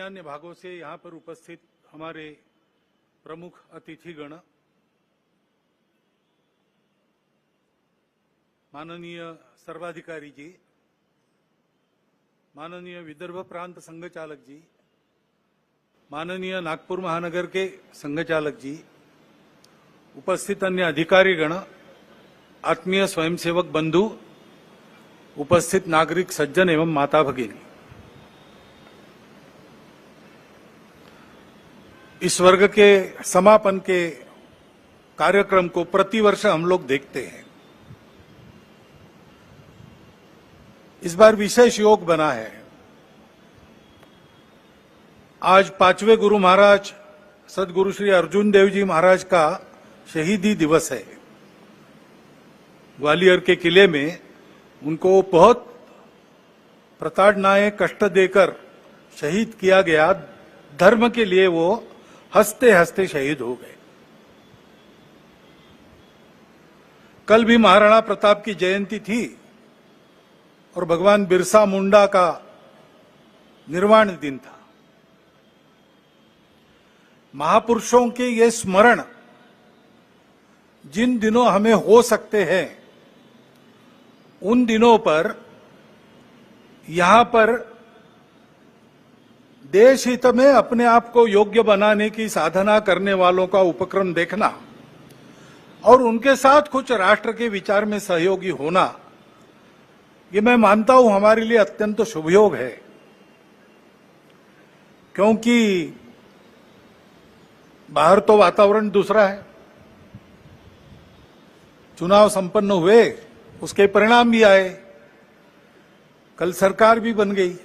अन्य भागों से यहाँ पर उपस्थित हमारे प्रमुख अतिथिगण, माननीय सर्वाधिकारी जी, माननीय विदर्भ प्रांत संघ चालक जी, माननीय नागपुर महानगर के संघ चालक जी, उपस्थित अन्य अधिकारीगण, आत्मीय स्वयंसेवक बंधु, उपस्थित नागरिक सज्जन एवं माता भगिनी, इस वर्ग के समापन के कार्यक्रम को प्रतिवर्ष हम लोग देखते हैं। इस बार विशेष योग बना है। आज 5वें गुरु महाराज सदगुरु श्री अर्जुन देव जी महाराज का शहीदी दिवस है। ग्वालियर के किले में उनको बहुत प्रताड़नाएं कष्ट देकर शहीद किया गया। धर्म के लिए वो हंसते हंसते शहीद हो गए। कल भी महाराणा प्रताप की जयंती थी और भगवान बिरसा मुंडा का निर्वाण दिन था। महापुरुषों के ये स्मरण जिन दिनों हमें हो सकते हैं, उन दिनों पर यहां पर देश हित में अपने आप को योग्य बनाने की साधना करने वालों का उपक्रम देखना और उनके साथ कुछ राष्ट्र के विचार में सहयोगी होना, ये मैं मानता हूं हमारे लिए अत्यंत शुभयोग है। क्योंकि बाहर तो वातावरण दूसरा है। चुनाव संपन्न हुए, उसके परिणाम भी आए, कल सरकार भी बन गई,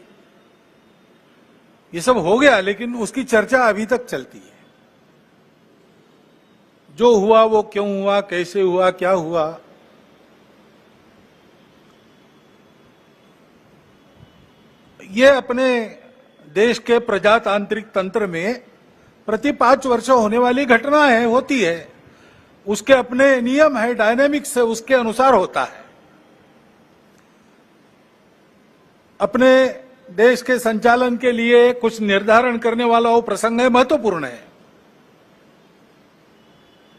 ये सब हो गया, लेकिन उसकी चर्चा अभी तक चलती है। जो हुआ वो क्यों हुआ, कैसे हुआ, क्या हुआ, ये अपने देश के प्रजातांत्रिक तंत्र में प्रति 5 वर्ष होने वाली घटना है, होती है। उसके अपने नियम है, डायनेमिक्स है, उसके अनुसार होता है। अपने देश के संचालन के लिए कुछ निर्धारण करने वाला वो प्रसंग है, महत्वपूर्ण है।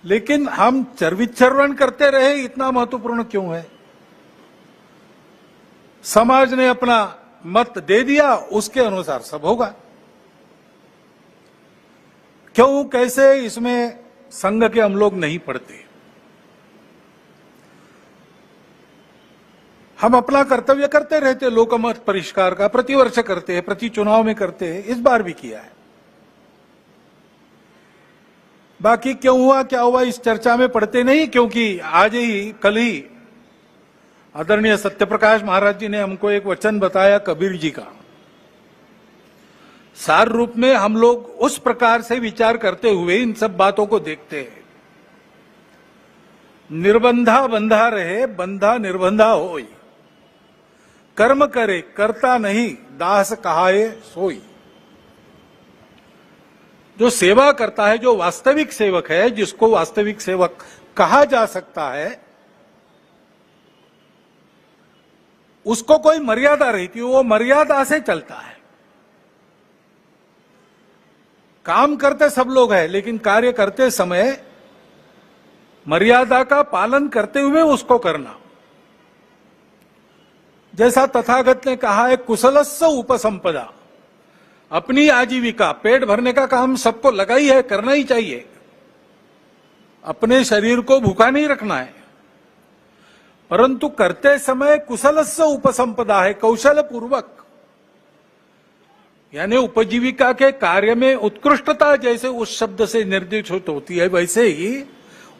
लेकिन हम चरविचरण करते रहे, इतना महत्वपूर्ण क्यों है? समाज ने अपना मत दे दिया, उसके अनुसार सब होगा। क्यों, कैसे, इसमें संघ के हम लोग नहीं पढ़ते। हम अपना कर्तव्य करते रहते, लोकमत परिष्कार का प्रतिवर्ष करते हैं, प्रति चुनाव में करते हैं, इस बार भी किया है। बाकी क्यों हुआ क्या हुआ इस चर्चा में पढ़ते नहीं, क्योंकि आज ही कल ही आदरणीय सत्यप्रकाश महाराज जी ने हमको एक वचन बताया कबीर जी का। सार रूप में हम लोग उस प्रकार से विचार करते हुए इन सब बातों को देखते हैं। निर्बंधा बंधा रहे, बंधा निर्बंधा होई, कर्म करे करता नहीं, दास कहाए सोई। जो सेवा करता है, जो वास्तविक सेवक है, जिसको वास्तविक सेवक कहा जा सकता है, उसको कोई मर्यादा रहती है, वो मर्यादा से चलता है। काम करते सब लोग हैं, लेकिन कार्य करते समय मर्यादा का पालन करते हुए उसको करना। जैसा तथागत ने कहा है, कुशलस्य उपसंपदा, अपनी आजीविका, पेट भरने का काम सबको लगा ही है, करना ही चाहिए। अपने शरीर को भूखा नहीं रखना है, परंतु करते समय कुशलस्य उपसंपदा है, कौशल पूर्वक। यानी उपजीविका के कार्य में उत्कृष्टता जैसे उस शब्द से निर्देशित होती है, वैसे ही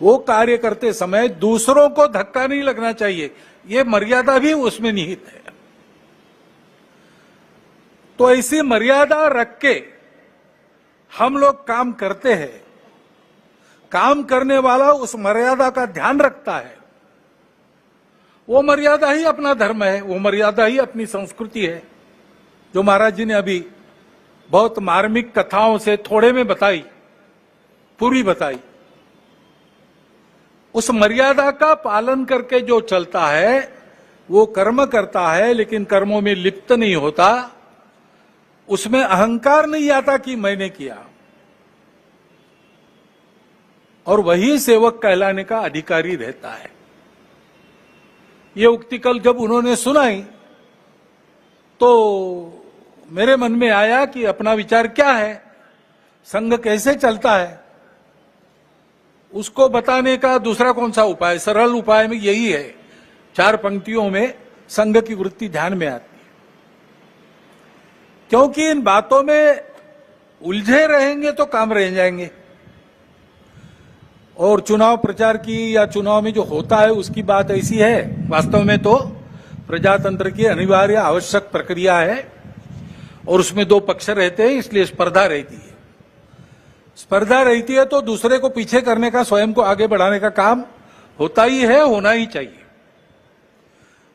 वो कार्य करते समय दूसरों को धक्का नहीं लगना चाहिए, ये मर्यादा भी उसमें निहित है। तो ऐसी मर्यादा रख के हम लोग काम करते हैं। काम करने वाला उस मर्यादा का ध्यान रखता है। वो मर्यादा ही अपना धर्म है, वो मर्यादा ही अपनी संस्कृति है, जो महाराज जी ने अभी बहुत मार्मिक कथाओं से थोड़े में बताई, पूरी बताई। उस मर्यादा का पालन करके जो चलता है वो कर्म करता है, लेकिन कर्मों में लिप्त नहीं होता, उसमें अहंकार नहीं आता कि मैंने किया, और वही सेवक कहलाने का अधिकारी रहता है। ये उक्ति कल जब उन्होंने सुनाई तो मेरे मन में आया कि अपना विचार क्या है, संघ कैसे चलता है, उसको बताने का दूसरा कौन सा उपाय। सरल उपाय में यही है, 4 पंक्तियों में संघ की वृत्ति ध्यान में आती है। क्योंकि इन बातों में उलझे रहेंगे तो काम रह जाएंगे, और चुनाव प्रचार की या चुनाव में जो होता है उसकी बात ऐसी है, वास्तव में तो प्रजातंत्र की अनिवार्य आवश्यक प्रक्रिया है, और उसमें 2 पक्ष रहते हैं, इसलिए स्पर्धा रहती है। स्पर्धा रहती है तो दूसरे को पीछे करने का, स्वयं को आगे बढ़ाने का काम होता ही है, होना ही चाहिए।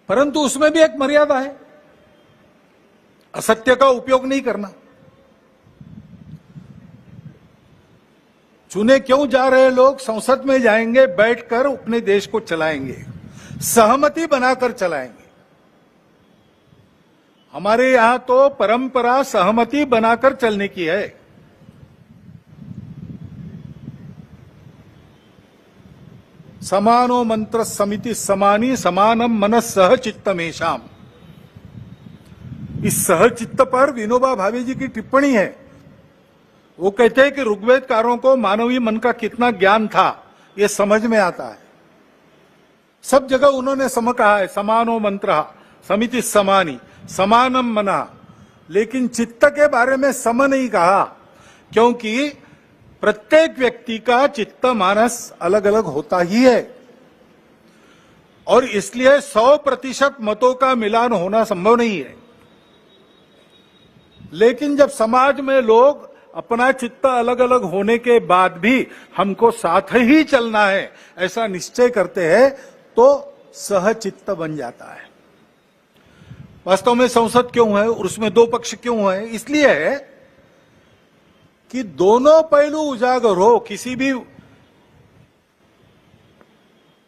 परंतु उसमें भी एक मर्यादा है, असत्य का उपयोग नहीं करना। चुने क्यों जा रहे लोग संसद में जाएंगे, बैठकर अपने देश को चलाएंगे, सहमति बनाकर चलाएंगे। हमारे यहां तो परंपरा सहमति बनाकर चलने की है। समानो मंत्र समिति समानी समानम मनस सह चित्तमेशाम। इस सहचित्त पर विनोबा भावे जी की टिप्पणी है। वो कहते हैं कि ऋग्वेदकारों को मानवीय मन का कितना ज्ञान था ये समझ में आता है। सब जगह उन्होंने सम कहा है, समानो मंत्र समिति समानी समानम मना, लेकिन चित्त के बारे में सम नहीं कहा, क्योंकि प्रत्येक व्यक्ति का चित्त मानस अलग अलग होता ही है, और इसलिए 100% मतों का मिलान होना संभव नहीं है। लेकिन जब समाज में लोग अपना चित्त अलग अलग होने के बाद भी हमको साथ ही चलना है ऐसा निश्चय करते हैं तो सहचित्त बन जाता है। वास्तव में संसद क्यों है और उसमें 2 पक्ष क्यों है? इसलिए है कि दोनों पहलू उजागर हो। किसी भी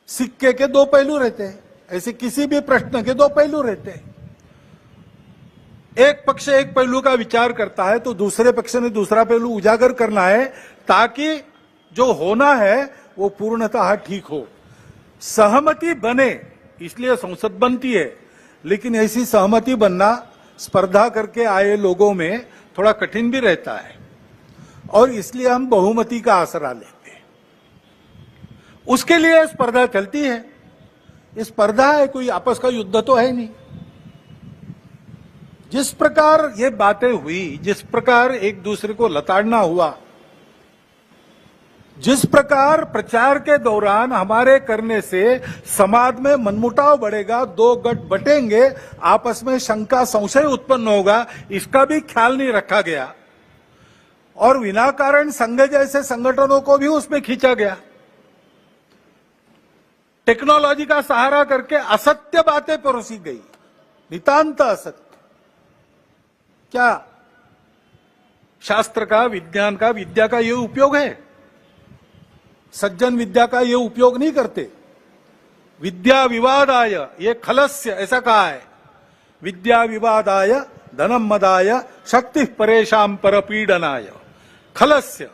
सिक्के के 2 पहलू रहते हैं, ऐसे किसी भी प्रश्न के 2 पहलू रहते हैं। एक पक्ष एक पहलू का विचार करता है तो दूसरे पक्ष ने दूसरा पहलू उजागर करना है, ताकि जो होना है वो पूर्णतः ठीक हो, सहमति बने। इसलिए संसद बनती है, लेकिन ऐसी सहमति बनना स्पर्धा करके आए लोगों में थोड़ा कठिन भी रहता है, और इसलिए हम बहुमति का आसरा लेते हैं। उसके लिए स्पर्धा चलती है। ये स्पर्धा है, कोई आपस का युद्ध तो है नहीं। जिस प्रकार ये बातें हुई, जिस प्रकार एक दूसरे को लताड़ना हुआ, जिस प्रकार प्रचार के दौरान हमारे करने से समाज में मनमुटाव बढ़ेगा, 2 गठ बटेंगे, आपस में शंका संशय उत्पन्न होगा, इसका भी ख्याल नहीं रखा गया, और विनाकारण संघ जैसे संगठनों को भी उसमें खींचा गया। टेक्नोलॉजी का सहारा करके असत्य बातें परोसी गई, नितांत असत्य। क्या शास्त्र का, विज्ञान का, विद्या का ये उपयोग है? सज्जन विद्या का ये उपयोग नहीं करते। विद्या विवादाय ये खलस्य, ऐसा कहा है, विद्या विवादाय धनम मदाय शक्ति परेशान परपीडनाय खलस्य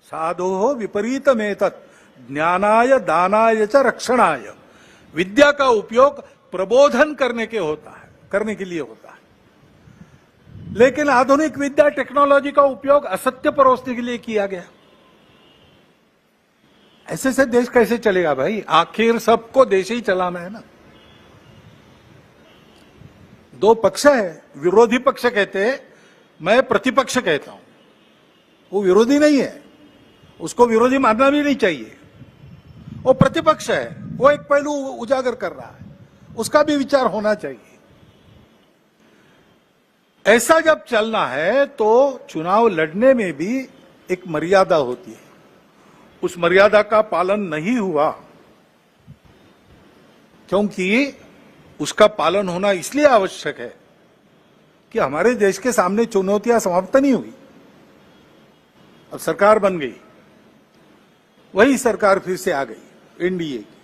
साधो विपरीतमेतत् ज्ञानाय दानाय च रक्षणाय। विद्या का उपयोग प्रबोधन करने के लिए होता है, लेकिन आधुनिक विद्या टेक्नोलॉजी का उपयोग असत्य परोसने के लिए किया गया। ऐसे से देश कैसे चलेगा भाई? आखिर सबको देश ही चलाना है ना। 2 पक्ष है, विरोधी पक्ष कहते हैं, मैं प्रतिपक्ष कहता हूं। वो विरोधी नहीं है, उसको विरोधी मानना भी नहीं चाहिए। वो प्रतिपक्ष है, वो एक पहलू उजागर कर रहा है, उसका भी विचार होना चाहिए। ऐसा जब चलना है तो चुनाव लड़ने में भी एक मर्यादा होती है। उस मर्यादा का पालन नहीं हुआ, क्योंकि उसका पालन होना इसलिए आवश्यक है कि हमारे देश के सामने चुनौतियां समाप्त नहीं हुई। अब सरकार बन गई, वही सरकार फिर से आ गई एनडीए की।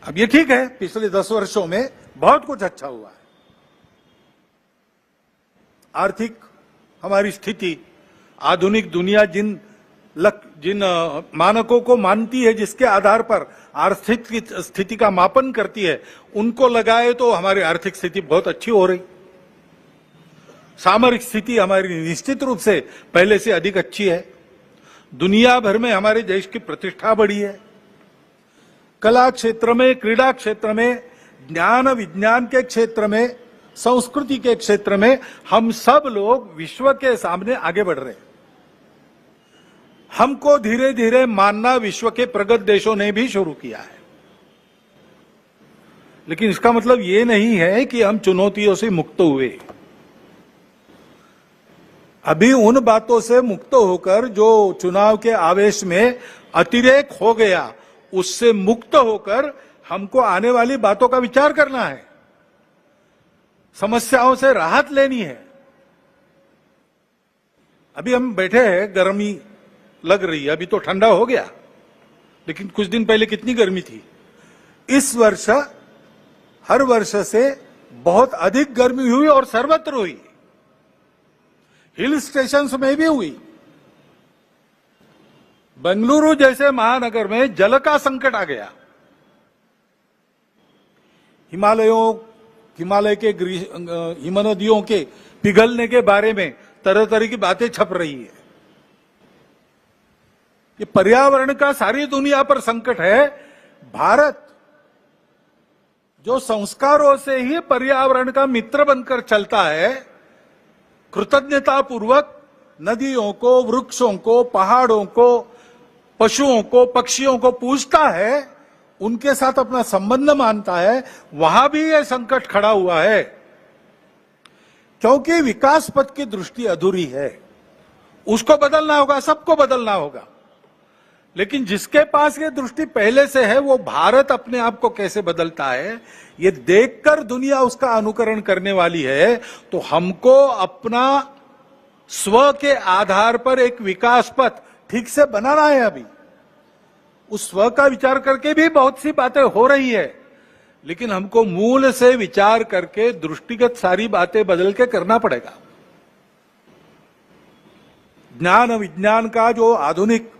अब ये ठीक है, पिछले 10 वर्षों में बहुत कुछ अच्छा हुआ है, आर्थिक हमारी स्थिति, आधुनिक दुनिया जिन मानकों को मानती है, जिसके आधार पर आर्थिक स्थिति का मापन करती है, उनको लगाए तो हमारी आर्थिक स्थिति बहुत अच्छी हो रही। सामरिक स्थिति हमारी निश्चित रूप से पहले से अधिक अच्छी है। दुनिया भर में हमारे देश की प्रतिष्ठा बढ़ी है। कला क्षेत्र में, क्रीड़ा क्षेत्र में, ज्ञान विज्ञान के क्षेत्र में, संस्कृति के क्षेत्र में हम सब लोग विश्व के सामने आगे बढ़ रहे हैं। हमको धीरे धीरे मानना विश्व के प्रगत देशों ने भी शुरू किया है। लेकिन इसका मतलब ये नहीं है कि हम चुनौतियों से मुक्त हुए। अभी उन बातों से मुक्त होकर जो चुनाव के आवेश में अतिरेक हो गया, उससे मुक्त होकर हमको आने वाली बातों का विचार करना है, समस्याओं से राहत लेनी है। अभी हम बैठे हैं, गर्मी लग रही है, अभी तो ठंडा हो गया, लेकिन कुछ दिन पहले कितनी गर्मी थी। इस वर्ष हर वर्ष से बहुत अधिक गर्मी हुई और सर्वत्र हुई, हिल स्टेशंस में भी हुई। बेंगलुरु जैसे महानगर में जल का संकट आ गया। हिमालय के हिमनदियों के पिघलने के बारे में तरह तरह की बातें छप रही है। ये पर्यावरण का सारी दुनिया पर संकट है। भारत जो संस्कारों से ही पर्यावरण का मित्र बनकर चलता है, कृतज्ञता पूर्वक नदियों को, वृक्षों को, पहाड़ों को, पशुओं को, पक्षियों को पूजता है, उनके साथ अपना संबंध मानता है, वहां भी यह संकट खड़ा हुआ है। क्योंकि विकास पथ की दृष्टि अधूरी है। उसको बदलना होगा, सबको बदलना होगा। लेकिन जिसके पास ये दृष्टि पहले से है, वो भारत अपने आप को कैसे बदलता है, ये देखकर दुनिया उसका अनुकरण करने वाली है। तो हमको अपना स्व के आधार पर एक विकास पथ ठीक से बनाना है। अभी उस स्व का विचार करके भी बहुत सी बातें हो रही है, लेकिन हमको मूल से विचार करके दृष्टिगत सारी बातें बदल के करना पड़ेगा। ज्ञान विज्ञान का जो आधुनिक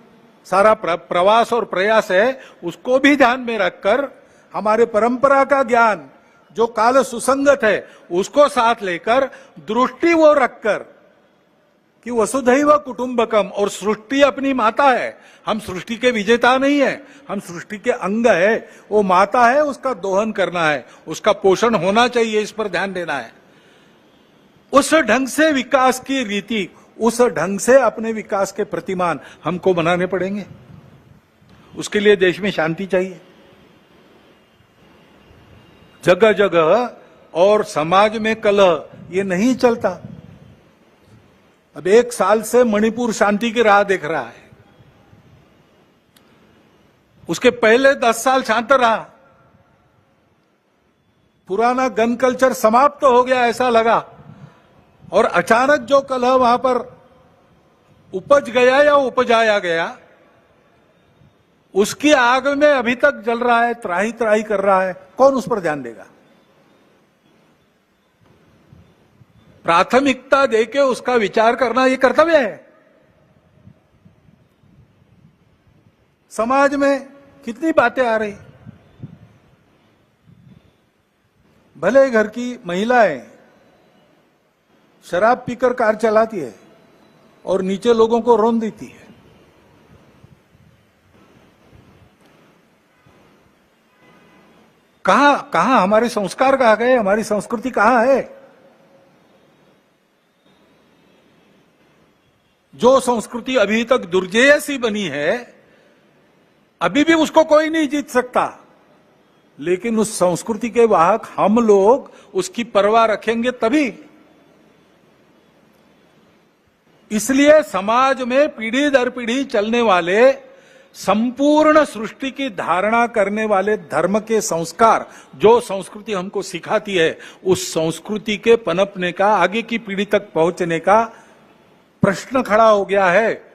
सारा प्रवास और प्रयास है, उसको भी ध्यान में रखकर हमारे परंपरा का ज्ञान जो काल सुसंगत है, उसको साथ लेकर दृष्टि वो रखकर कि वसुधैव कुटुंबकम, और सृष्टि अपनी माता है। हम सृष्टि के विजेता नहीं है, हम सृष्टि के अंग है। वो माता है, उसका दोहन करना है, उसका पोषण होना चाहिए, इस पर ध्यान देना है। उस ढंग से विकास की रीति, उस ढंग से अपने विकास के प्रतिमान हमको बनाने पड़ेंगे। उसके लिए देश में शांति चाहिए, जगह जगह और समाज में कलह ये नहीं चलता। अब 1 साल से मणिपुर शांति की राह देख रहा है, उसके पहले 10 साल शांत रहा। पुराना गन कल्चर समाप्त हो गया ऐसा लगा, और अचानक जो कलह वहां पर उपज गया या उपजाया गया, उसकी आग में अभी तक जल रहा है, त्राही त्राही कर रहा है। कौन उस पर ध्यान देगा? प्राथमिकता देके उसका विचार करना ये कर्तव्य है। समाज में कितनी बातें आ रही, भले घर की महिलाएं शराब पीकर कार चलाती है और नीचे लोगों को रौंद देती है। कहां हमारे संस्कार कहां गए, हमारी संस्कृति कहां है? जो संस्कृति अभी तक दुर्जेय सी बनी है, अभी भी उसको कोई नहीं जीत सकता। लेकिन उस संस्कृति के वाहक हम लोग उसकी परवाह रखेंगे तभी। इसलिए समाज में पीढ़ी दर पीढ़ी चलने वाले, संपूर्ण सृष्टि की धारणा करने वाले धर्म के संस्कार, जो संस्कृति हमको सिखाती है, उस संस्कृति के पनपने का, आगे की पीढ़ी तक पहुंचने का प्रश्न खड़ा हो गया है।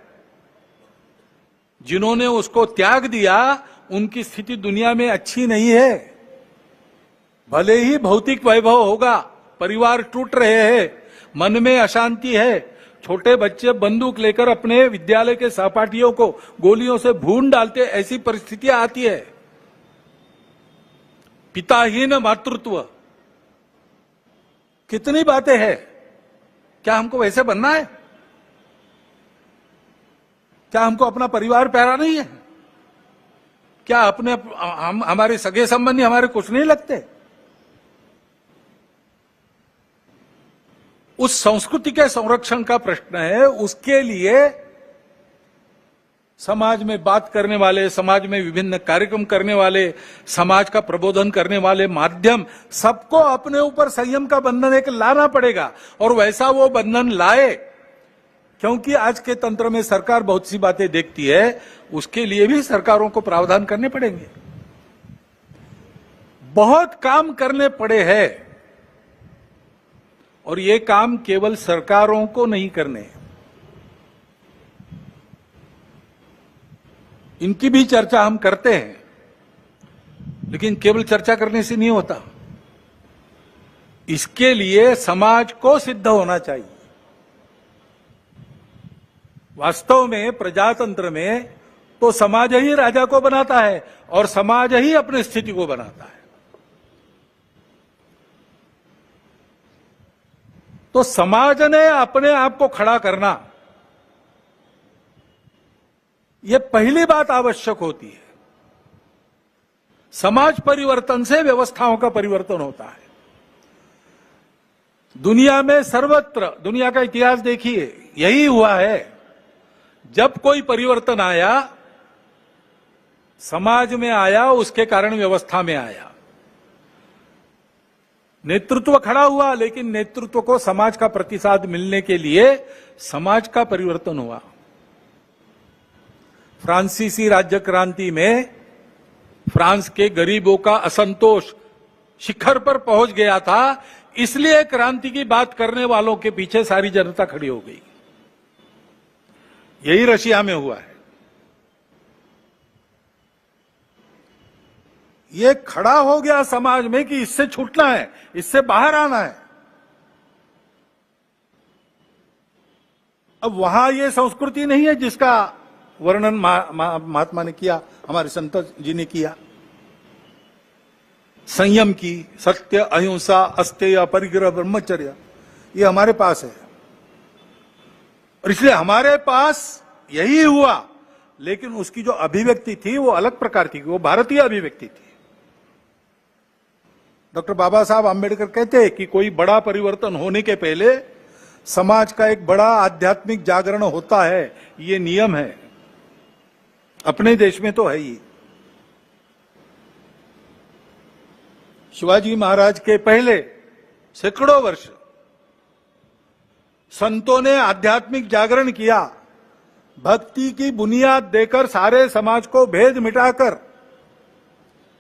जिन्होंने उसको त्याग दिया, उनकी स्थिति दुनिया में अच्छी नहीं है। भले ही भौतिक वैभव होगा, परिवार टूट रहे हैं, मन में अशांति है, छोटे बच्चे बंदूक लेकर अपने विद्यालय के सहपाठियों को गोलियों से भून डालते, ऐसी परिस्थितियां आती है। पिताहीन मातृत्व, कितनी बातें हैं। क्या हमको वैसे बनना है? क्या हमको अपना परिवार प्यारा नहीं है? क्या हमारे सगे संबंधी हमारे कुछ नहीं लगते? उस संस्कृति के संरक्षण का प्रश्न है। उसके लिए समाज में बात करने वाले, समाज में विभिन्न कार्यक्रम करने वाले, समाज का प्रबोधन करने वाले माध्यम, सबको अपने ऊपर संयम का बंधन एक लाना पड़ेगा। और वैसा वो बंधन लाए, क्योंकि आज के तंत्र में सरकार बहुत सी बातें देखती है, उसके लिए भी सरकारों को प्रावधान करने पड़ेंगे। बहुत काम करने पड़े हैं, और ये काम केवल सरकारों को नहीं करने, इनकी भी चर्चा हम करते हैं, लेकिन केवल चर्चा करने से नहीं होता। इसके लिए समाज को सिद्ध होना चाहिए। वास्तव में प्रजातंत्र में तो समाज ही राजा को बनाता है और समाज ही अपनी स्थिति को बनाता है। तो समाज ने अपने आप को खड़ा करना, यह पहली बात आवश्यक होती है। समाज परिवर्तन से व्यवस्थाओं का परिवर्तन होता है। दुनिया में सर्वत्र, दुनिया का इतिहास देखिए, यही हुआ है। जब कोई परिवर्तन आया, समाज में आया, उसके कारण व्यवस्था में आया। नेतृत्व खड़ा हुआ, लेकिन नेतृत्व को समाज का प्रतिसाद मिलने के लिए समाज का परिवर्तन हुआ। फ्रांसीसी राज्य क्रांति में फ्रांस के गरीबों का असंतोष शिखर पर पहुंच गया था, इसलिए क्रांति की बात करने वालों के पीछे सारी जनता खड़ी हो गई। यही रशिया में हुआ है। ये खड़ा हो गया समाज में कि इससे छूटना है, इससे बाहर आना है। अब वहां ये संस्कृति नहीं है जिसका वर्णन महात्मा ने किया, हमारे संत जी ने किया। संयम की, सत्य, अहिंसा, अस्तेय, परिग्रह, ब्रह्मचर्य, ये हमारे पास है। और इसलिए हमारे पास यही हुआ, लेकिन उसकी जो अभिव्यक्ति थी वो अलग प्रकार की, वो भारतीय अभिव्यक्ति थी। डॉक्टर बाबा साहब आंबेडकर कहते हैं कि कोई बड़ा परिवर्तन होने के पहले समाज का एक बड़ा आध्यात्मिक जागरण होता है, ये नियम है। अपने देश में तो है ही। शिवाजी महाराज के पहले सैकड़ों वर्ष संतों ने आध्यात्मिक जागरण किया, भक्ति की बुनियाद देकर सारे समाज को भेद मिटाकर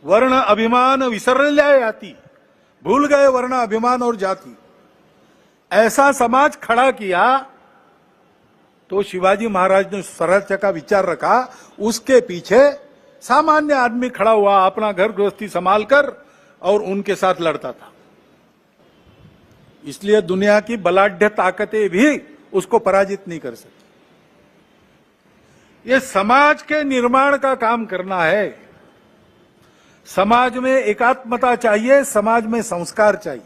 वर्ण अभिमान विसर जाती, भूल गए वर्ण अभिमान और जाति। ऐसा समाज खड़ा किया तो शिवाजी महाराज ने स्वराज्य का विचार रखा, उसके पीछे सामान्य आदमी खड़ा हुआ, अपना घर गृहस्थी संभाल कर, और उनके साथ लड़ता था। इसलिए दुनिया की बलाढ्य ताकतें भी उसको पराजित नहीं कर सकती। ये समाज के निर्माण का काम करना है। समाज में एकात्मता चाहिए, समाज में संस्कार चाहिए।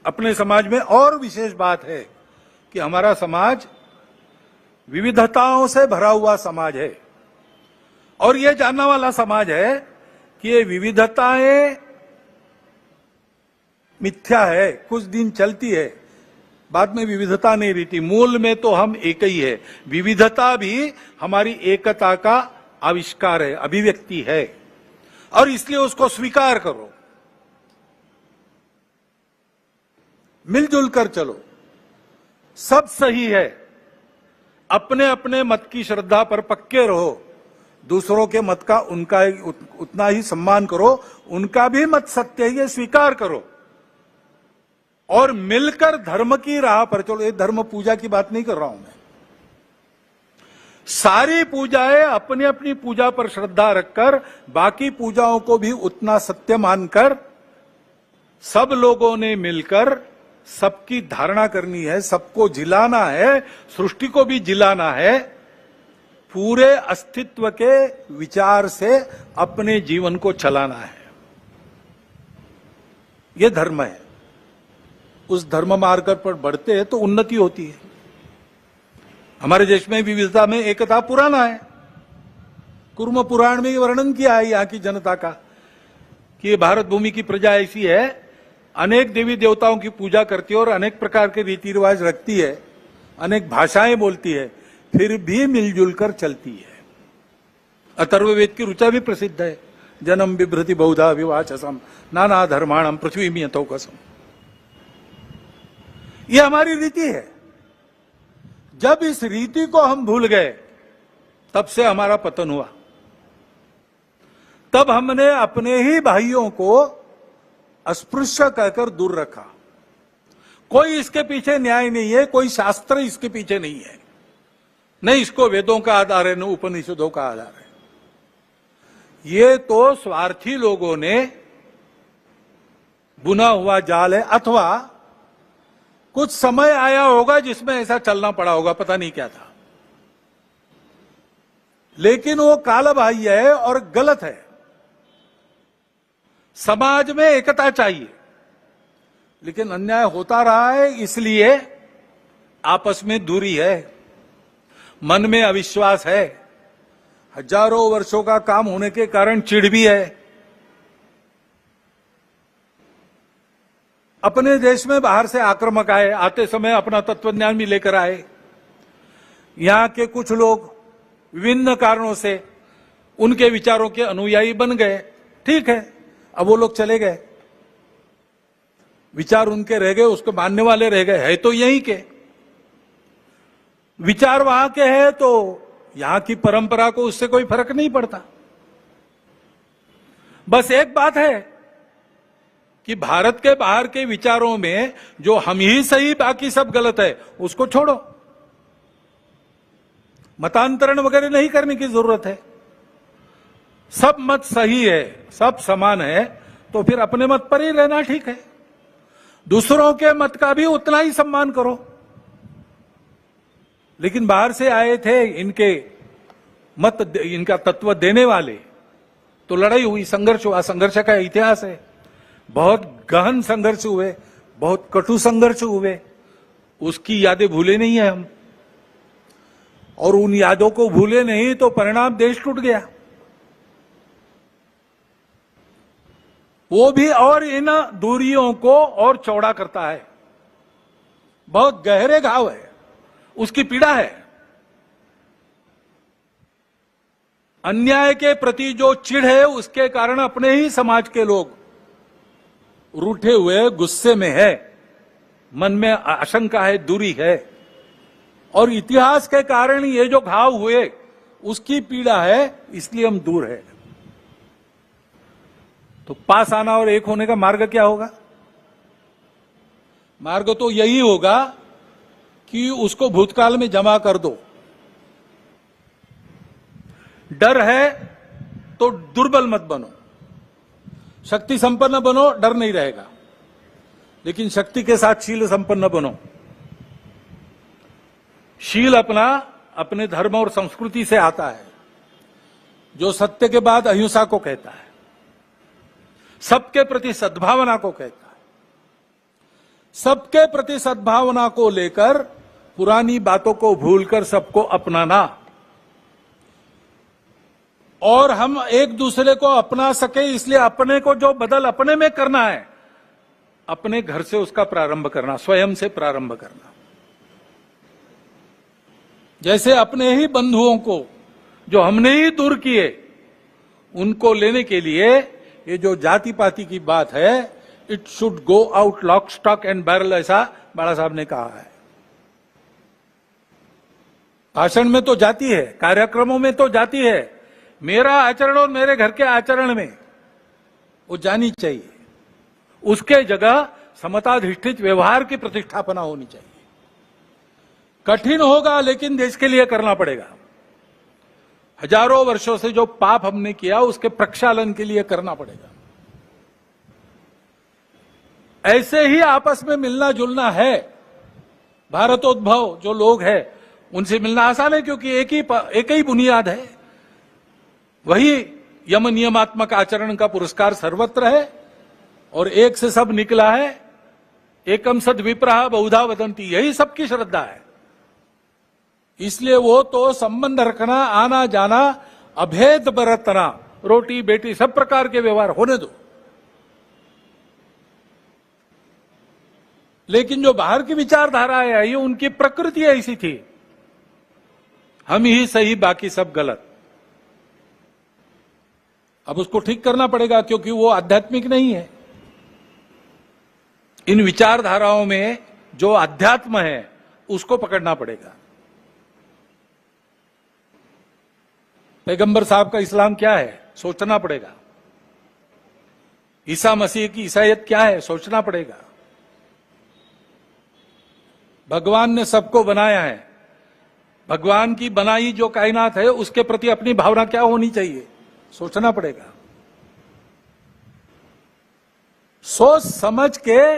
अपने समाज में और विशेष बात है कि हमारा समाज विविधताओं से भरा हुआ समाज है, और यह जानने वाला समाज है कि ये विविधताएं मिथ्या है, कुछ दिन चलती है, बाद में विविधता नहीं रहती। मूल में तो हम एक ही है। विविधता भी हमारी एकता का आविष्कार है, अभिव्यक्ति है, और इसलिए उसको स्वीकार करो, मिलजुल कर चलो, सब सही है। अपने अपने मत की श्रद्धा पर पक्के रहो, दूसरों के मत का उनका उतना ही सम्मान करो, उनका भी मत सत्य है ये स्वीकार करो, और मिलकर धर्म की राह पर चलो। ये धर्म पूजा की बात नहीं कर रहा हूं मैं। सारी पूजाएं अपनी अपनी पूजा पर श्रद्धा रखकर, बाकी पूजाओं को भी उतना सत्य मानकर, सब लोगों ने मिलकर सबकी धारणा करनी है, सबको जिलाना है, सृष्टि को भी जिलाना है, पूरे अस्तित्व के विचार से अपने जीवन को चलाना है। यह धर्म है। उस धर्म मार्ग पर बढ़ते हैं तो उन्नति होती है। हमारे देश में विविधता में एकता पुराना है। कुर्म पुराण में वर्णन किया है यहां की जनता का कि भारत भूमि की प्रजा ऐसी है, अनेक देवी देवताओं की पूजा करती है और अनेक प्रकार के रीति रिवाज रखती है, अनेक भाषाएं बोलती है, फिर भी मिलजुल कर चलती है। अथर्ववेद की ऋचा भी प्रसिद्ध है, जन्म बिभ्रति बहुधा विवाचसम नाना धर्माणम पृथ्वी में यथोकसम। यह हमारी रीति है। जब इस रीति को हम भूल गए तब से हमारा पतन हुआ। तब हमने अपने ही भाइयों को अस्पृश्य कहकर दूर रखा। कोई इसके पीछे न्याय नहीं है, कोई शास्त्र इसके पीछे नहीं है, न इसको वेदों का आधार है, न उपनिषदों का आधार है। ये तो स्वार्थी लोगों ने बुना हुआ जाल है, अथवा कुछ समय आया होगा जिसमें ऐसा चलना पड़ा होगा, पता नहीं क्या था, लेकिन वो कालबाह्य है और गलत है। समाज में एकता चाहिए, लेकिन अन्याय होता रहा है, इसलिए आपस में दूरी है, मन में अविश्वास है, हजारों वर्षों का काम होने के कारण चिढ़ भी है। अपने देश में बाहर से आक्रामक आए, आते समय अपना तत्वज्ञान भी लेकर आए। यहां के कुछ लोग विभिन्न कारणों से उनके विचारों के अनुयायी बन गए, ठीक है, अब वो लोग चले गए, विचार उनके रह गए, उसको मानने वाले रह गए, है तो यहीं के विचार, वहां के हैं, तो यहां की परंपरा को उससे कोई फर्क नहीं पड़ता। बस एक बात है कि भारत के बाहर के विचारों में जो हम ही सही बाकी सब गलत है, उसको छोड़ो। मतांतरण वगैरह नहीं करने की जरूरत है। सब मत सही है, सब समान है, तो फिर अपने मत पर ही रहना ठीक है। दूसरों के मत का भी उतना ही सम्मान करो। लेकिन बाहर से आए थे इनके मत, इनका तत्व देने वाले, तो लड़ाई हुई, संघर्ष हुआ, संघर्ष का इतिहास है। बहुत गहन संघर्ष हुए, बहुत कटु संघर्ष हुए, उसकी यादें भूले नहीं है हम, और उन यादों को भूले नहीं तो परिणाम देश टूट गया। वो भी और इन दूरियों को और चौड़ा करता है। बहुत गहरे घाव है, उसकी पीड़ा है। अन्याय के प्रति जो चिढ़ है, उसके कारण अपने ही समाज के लोग रूठे हुए, गुस्से में है, मन में आशंका है, दूरी है, और इतिहास के कारण ये जो घाव हुए उसकी पीड़ा है, इसलिए हम दूर है। तो पास आना और एक होने का मार्ग क्या होगा? मार्ग तो यही होगा कि उसको भूतकाल में जमा कर दो। डर है तो दुर्बल मत बनो, शक्ति संपन्न बनो, डर नहीं रहेगा, लेकिन शक्ति के साथ शील संपन्न बनो। शील अपना अपने धर्म और संस्कृति से आता है, जो सत्य के बाद अहिंसा को कहता है, सबके प्रति सद्भावना को कहता है। सबके प्रति सद्भावना को लेकर पुरानी बातों को भूलकर सबको अपनाना, और हम एक दूसरे को अपना सके इसलिए अपने को जो बदल अपने में करना है, अपने घर से उसका प्रारंभ करना, स्वयं से प्रारंभ करना। जैसे अपने ही बंधुओं को जो हमने ही दूर किए, उनको लेने के लिए ये जो जाति पाति की बात है, it should go out lock stock and barrel, ऐसा बाला साहब ने कहा है। भाषण में तो जाती है, कार्यक्रमों में तो जाती है, मेरा आचरण और मेरे घर के आचरण में वो जानी चाहिए। उसके जगह समताधिष्ठित व्यवहार की प्रतिष्ठापना होनी चाहिए। कठिन होगा, लेकिन देश के लिए करना पड़ेगा। हजारों वर्षों से जो पाप हमने किया, उसके प्रक्षालन के लिए करना पड़ेगा। ऐसे ही आपस में मिलना जुलना है। भारतोद्भव जो लोग हैं उनसे मिलना आसान है, क्योंकि एक ही बुनियाद है। वही यम नियमात्मक आचरण का पुरस्कार सर्वत्र है और एक से सब निकला है। एकम सद विप्रहा बहुधा वदंती, यही सबकी श्रद्धा है। इसलिए वो तो संबंध रखना, आना जाना, अभेद बरतना, रोटी बेटी सब प्रकार के व्यवहार होने दो। लेकिन जो बाहर की विचारधाराएं आई, उनकी प्रकृति ऐसी थी, हम ही सही बाकी सब गलत। अब उसको ठीक करना पड़ेगा, क्योंकि वो आध्यात्मिक नहीं है। इन विचारधाराओं में जो अध्यात्म है उसको पकड़ना पड़ेगा। पैगंबर साहब का इस्लाम क्या है, सोचना पड़ेगा। ईसा मसीह की ईसाईयत क्या है, सोचना पड़ेगा। भगवान ने सबको बनाया है, भगवान की बनाई जो कायनात है उसके प्रति अपनी भावना क्या होनी चाहिए, सोचना पड़ेगा। सोच समझ के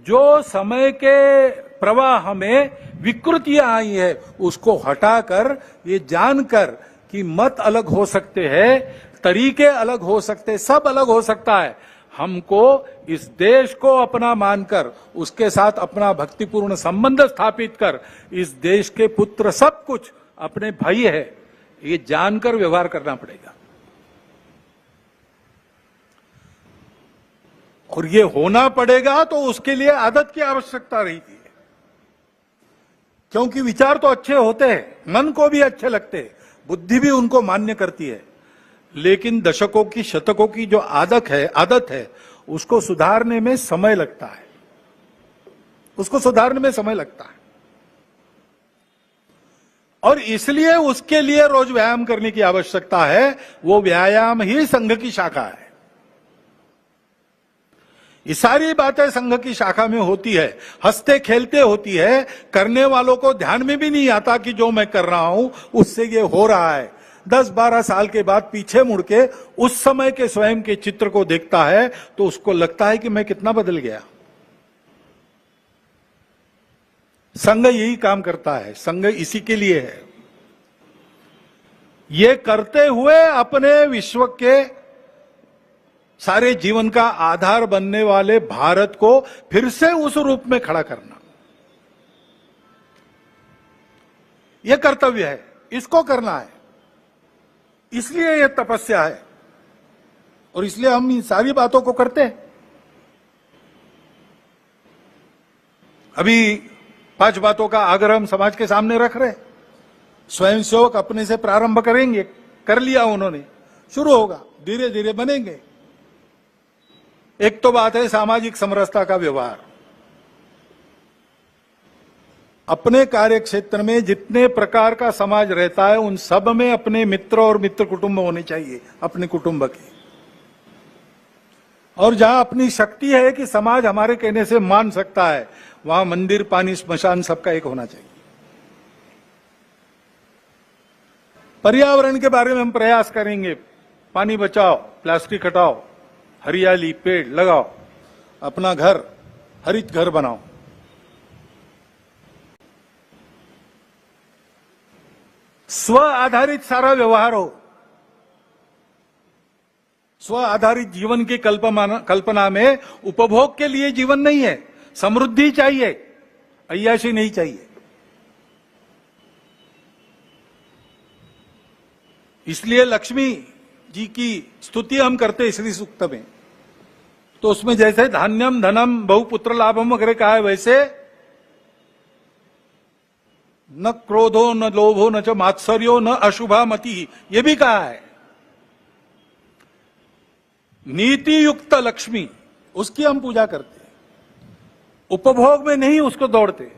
जो समय के प्रवाह में विकृतियां आई है उसको हटाकर, ये जानकर कि मत अलग हो सकते हैं, तरीके अलग हो सकते, सब अलग हो सकता है, हमको इस देश को अपना मानकर उसके साथ अपना भक्तिपूर्ण संबंध स्थापित कर, इस देश के पुत्र सब कुछ अपने भाई है, ये जानकर व्यवहार करना पड़ेगा। और ये होना पड़ेगा तो उसके लिए आदत की आवश्यकता रहती है, क्योंकि विचार तो अच्छे होते हैं, मन को भी अच्छे लगते हैं, बुद्धि भी उनको मान्य करती है, लेकिन दशकों की शतकों की जो आदत है उसको सुधारने में समय लगता है, उसको सुधारने में समय लगता है। और इसलिए उसके लिए रोज व्यायाम करने की आवश्यकता है। वो व्यायाम ही संघ की शाखा है। ये सारी बातें संघ की शाखा में होती है, हंसते खेलते होती है, करने वालों को ध्यान में भी नहीं आता कि जो मैं कर रहा हूं उससे ये हो रहा है। 10-12 साल के बाद पीछे मुड़ के उस समय के स्वयं के चित्र को देखता है तो उसको लगता है कि मैं कितना बदल गया। संघ यही काम करता है, संघ इसी के लिए है। ये करते हुए अपने विश्व के सारे जीवन का आधार बनने वाले भारत को फिर से उस रूप में खड़ा करना, यह कर्तव्य है, इसको करना है। इसलिए यह तपस्या है और इसलिए हम इन सारी बातों को करते हैं। अभी 5 बातों का आग्रह हम समाज के सामने रख रहे हैं। स्वयंसेवक अपने से प्रारंभ करेंगे, कर लिया उन्होंने, शुरू होगा, धीरे धीरे बनेंगे। एक तो बात है सामाजिक समरसता का व्यवहार। अपने कार्य क्षेत्र में जितने प्रकार का समाज रहता है उन सब में अपने मित्र और मित्र कुटुंब होने चाहिए, अपने कुटुंब के। और जहां अपनी शक्ति है कि समाज हमारे कहने से मान सकता है, वहां मंदिर, पानी, स्मशान सबका एक होना चाहिए। पर्यावरण के बारे में हम प्रयास करेंगे, पानी बचाओ, प्लास्टिक हटाओ, हरियाली, पेड़ लगाओ, अपना घर हरित घर बनाओ। स्व आधारित सारा व्यवहार हो। स्व आधारित जीवन की कल्पना में उपभोग के लिए जीवन नहीं है, समृद्धि चाहिए, अय्याशी नहीं चाहिए। इसलिए लक्ष्मी जी की स्तुति हम करते हैं श्री सूक्त में, तो उसमें जैसे धान्यम धनम बहुपुत्र लाभम वगैरह कहा है, वैसे न क्रोधो न लोभो न च मात्सर्यो न अशुभा मति, ये भी कहा है। नीति युक्त लक्ष्मी, उसकी हम पूजा करते हैं, उपभोग में नहीं उसको दौड़ते,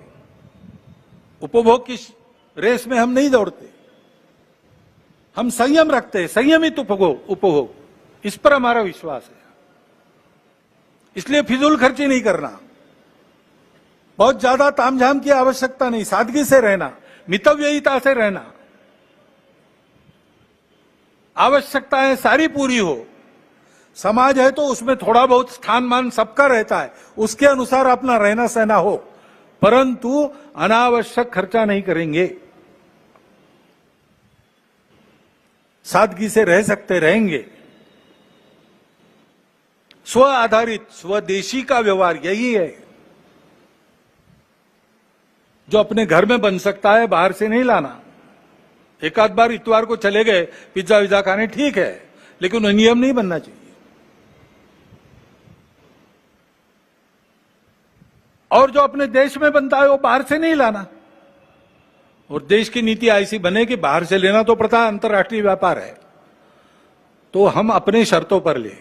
उपभोग की रेस में हम नहीं दौड़ते, हम संयम रखते हैं, संयमित उपभोग, इस पर हमारा विश्वास है। इसलिए फिजूल खर्ची नहीं करना, बहुत ज्यादा तामझाम की आवश्यकता नहीं, सादगी से रहना, मितव्ययिता से रहना। आवश्यकताएं सारी पूरी हो, समाज है तो उसमें थोड़ा बहुत स्थान मान सबका रहता है, उसके अनुसार अपना रहना सहना हो, परंतु अनावश्यक खर्चा नहीं करेंगे। सादगी से रह सकते रहेंगे। स्व आधारित स्वदेशी का व्यवहार यही है जो अपने घर में बन सकता है, बाहर से नहीं लाना। एक आध बार इतवार को चले गए पिज्जा विज्जा खाने, ठीक है, लेकिन नियम नहीं बनना चाहिए। और जो अपने देश में बनता है वो बाहर से नहीं लाना। और देश की नीति ऐसी बने कि बाहर से लेना तो प्रथा अंतर्राष्ट्रीय व्यापार है, तो हम अपने शर्तों पर ले,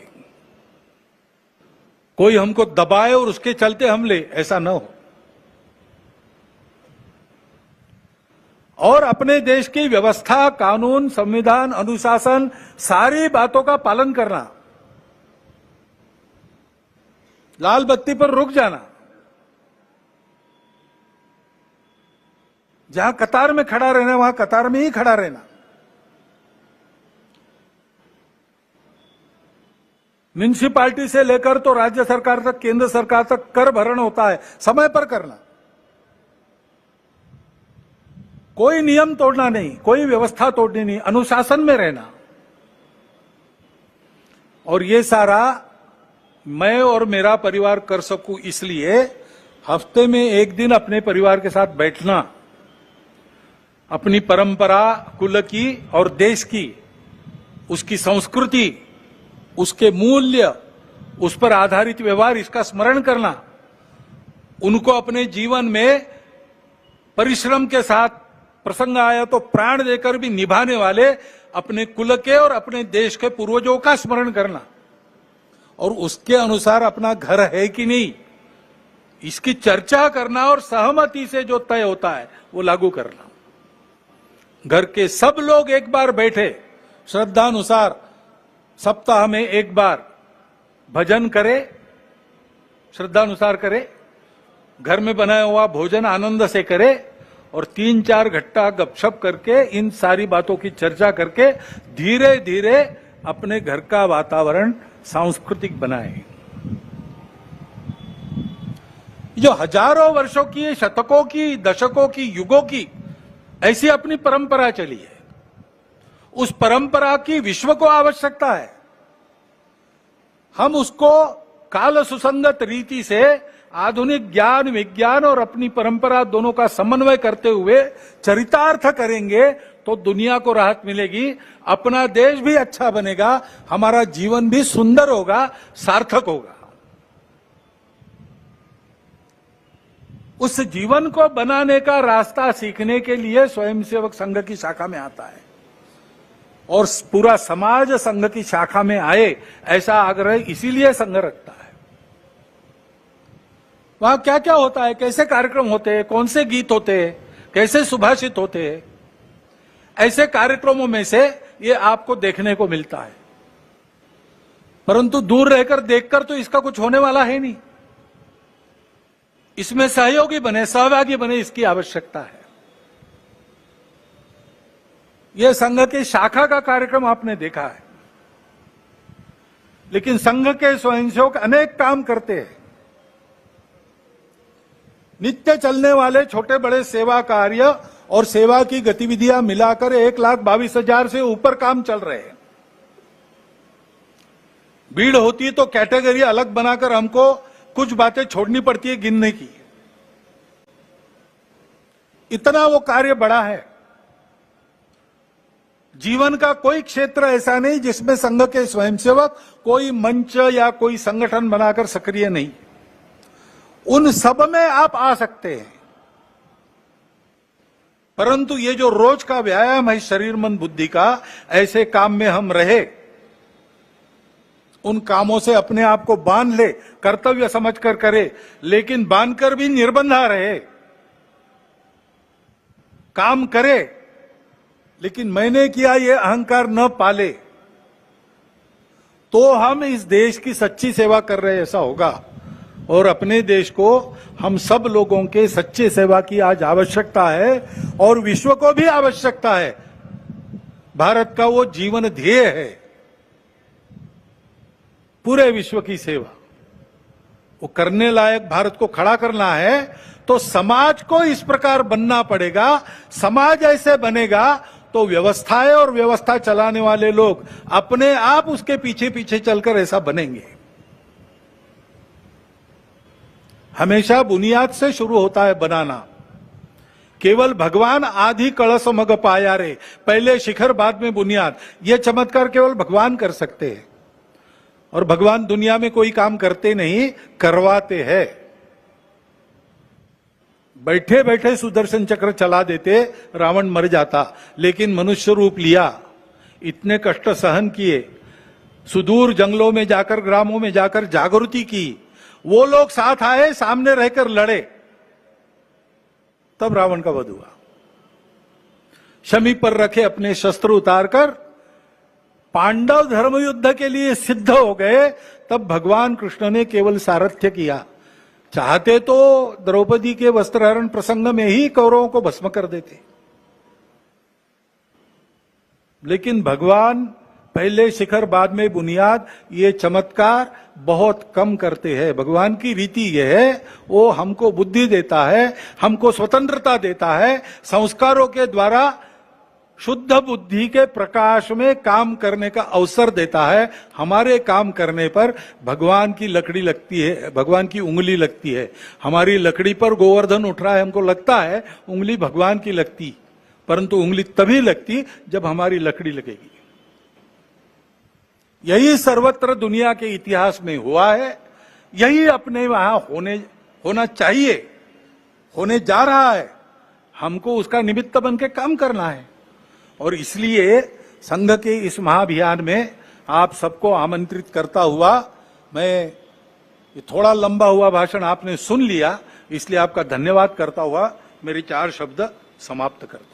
कोई हमको दबाए और उसके चलते हम ले, ऐसा न हो। और अपने देश की व्यवस्था, कानून, संविधान, अनुशासन, सारी बातों का पालन करना। लाल बत्ती पर रुक जाना, जहां कतार में खड़ा रहना वहां कतार में ही खड़ा रहना। म्युनिसिपैलिटी से लेकर तो राज्य सरकार तक, केंद्र सरकार तक कर भरण होता है, समय पर करना। कोई नियम तोड़ना नहीं, कोई व्यवस्था तोड़नी नहीं, अनुशासन में रहना। और ये सारा मैं और मेरा परिवार कर सकूं, इसलिए हफ्ते में एक दिन अपने परिवार के साथ बैठना, अपनी परंपरा, कुल की और देश की, उसकी संस्कृति, उसके मूल्य, उस पर आधारित व्यवहार, इसका स्मरण करना, उनको अपने जीवन में परिश्रम के साथ प्रसंग आया तो प्राण देकर भी निभाने वाले अपने कुल के और अपने देश के पूर्वजों का स्मरण करना, और उसके अनुसार अपना घर है कि नहीं इसकी चर्चा करना, और सहमति से जो तय होता है वो लागू करना। घर के सब लोग एक बार बैठे, श्रद्धानुसार सप्ताह में एक बार भजन करे, श्रद्धानुसार करे, घर में बनाया हुआ भोजन आनंद से करे, और 3-4 घंटा गपशप करके इन सारी बातों की चर्चा करके धीरे धीरे अपने घर का वातावरण सांस्कृतिक बनाए। जो हजारों वर्षों की, शतकों की, दशकों की, युगों की ऐसी अपनी परंपरा चली है, उस परंपरा की विश्व को आवश्यकता है। हम उसको काल सुसंगत रीति से आधुनिक ज्ञान, विज्ञान और अपनी परंपरा दोनों का समन्वय करते हुए चरितार्थ करेंगे तो दुनिया को राहत मिलेगी, अपना देश भी अच्छा बनेगा, हमारा जीवन भी सुंदर होगा, सार्थक होगा। उस जीवन को बनाने का रास्ता सीखने के लिए स्वयंसेवक संघ की शाखा में आता है, और पूरा समाज संघ की शाखा में आए, ऐसा आग्रह इसीलिए संघ रखता है। वहां क्या क्या होता है, कैसे कार्यक्रम होते हैं, कौन से गीत होते हैं, कैसे सुभाषित होते हैं, ऐसे कार्यक्रमों में से ये आपको देखने को मिलता है। परंतु दूर रहकर देखकर तो इसका कुछ होने वाला है नहीं। इसमें सहयोगी बने, सहभागी बने, इसकी आवश्यकता है। यह संघ की शाखा का कार्यक्रम आपने देखा है, लेकिन संघ के स्वयंसेवक अनेक काम करते हैं। नित्य चलने वाले छोटे बड़े सेवा कार्य और सेवा की गतिविधियां मिलाकर 1,22,000 से ऊपर काम चल रहे हैं। भीड़ होती तो कैटेगरी अलग बनाकर हमको कुछ बातें छोड़नी पड़ती है गिनने की, इतना वो कार्य बड़ा है। जीवन का कोई क्षेत्र ऐसा नहीं जिसमें संघ के स्वयंसेवक कोई मंच या कोई संगठन बनाकर सक्रिय नहीं, उन सब में आप आ सकते हैं। परंतु ये जो रोज का व्यायाम है शरीर मन बुद्धि का, ऐसे काम में हम रहे, उन कामों से अपने आप को बांध ले, कर्तव्य समझकर करे, लेकिन बांधकर भी निर्बंधा रहे, काम करे लेकिन मैंने किया ये अहंकार न पाले, तो हम इस देश की सच्ची सेवा कर रहे ऐसा होगा। और अपने देश को, हम सब लोगों के सच्चे सेवा की आज आवश्यकता है, और विश्व को भी आवश्यकता है। भारत का वो जीवन ध्येय है। पूरे विश्व की सेवा, वो करने लायक भारत को खड़ा करना है तो समाज को इस प्रकार बनना पड़ेगा। समाज ऐसे बनेगा तो व्यवस्थाएं और व्यवस्था चलाने वाले लोग अपने आप उसके पीछे पीछे चलकर ऐसा बनेंगे। हमेशा बुनियाद से शुरू होता है बनाना। केवल भगवान आदि कलश मग पाया रे, पहले शिखर बाद में बुनियाद, ये चमत्कार केवल भगवान कर सकते हैं। और भगवान दुनिया में कोई काम करते नहीं, करवाते हैं। बैठे बैठे सुदर्शन चक्र चला देते, रावण मर जाता, लेकिन मनुष्य रूप लिया, इतने कष्ट सहन किए, सुदूर जंगलों में जाकर, ग्रामों में जाकर जागृति की, वो लोग साथ आए, सामने रहकर लड़े, तब रावण का वध हुआ। शमी पर रखे अपने शस्त्र उतारकर पांडव धर्म युद्ध के लिए सिद्ध हो गए, तब भगवान कृष्ण ने केवल सारथ्य किया। चाहते तो द्रौपदी के वस्त्रहरण प्रसंग में ही कौरवों को भस्म कर देते, लेकिन भगवान पहले शिखर बाद में बुनियाद, ये चमत्कार बहुत कम करते हैं। भगवान की रीति यह है, वो हमको बुद्धि देता है, हमको स्वतंत्रता देता है, संस्कारों के द्वारा शुद्ध बुद्धि के प्रकाश में काम करने का अवसर देता है। हमारे काम करने पर भगवान की लकड़ी लगती है, भगवान की उंगली लगती है। हमारी लकड़ी पर गोवर्धन उठ रहा है, हमको लगता है उंगली भगवान की लगती, परंतु उंगली तभी लगती जब हमारी लकड़ी लगेगी। यही सर्वत्र दुनिया के इतिहास में हुआ है, यही अपने वहां होना चाहिए, होने जा रहा है। हमको उसका निमित्त बन के काम करना है। और इसलिए संघ के इस महाअभियान में आप सबको आमंत्रित करता हुआ, मैं ये थोड़ा लंबा हुआ भाषण आपने सुन लिया, इसलिए आपका धन्यवाद करता हुआ मेरे 4 शब्द समाप्त करता हूं।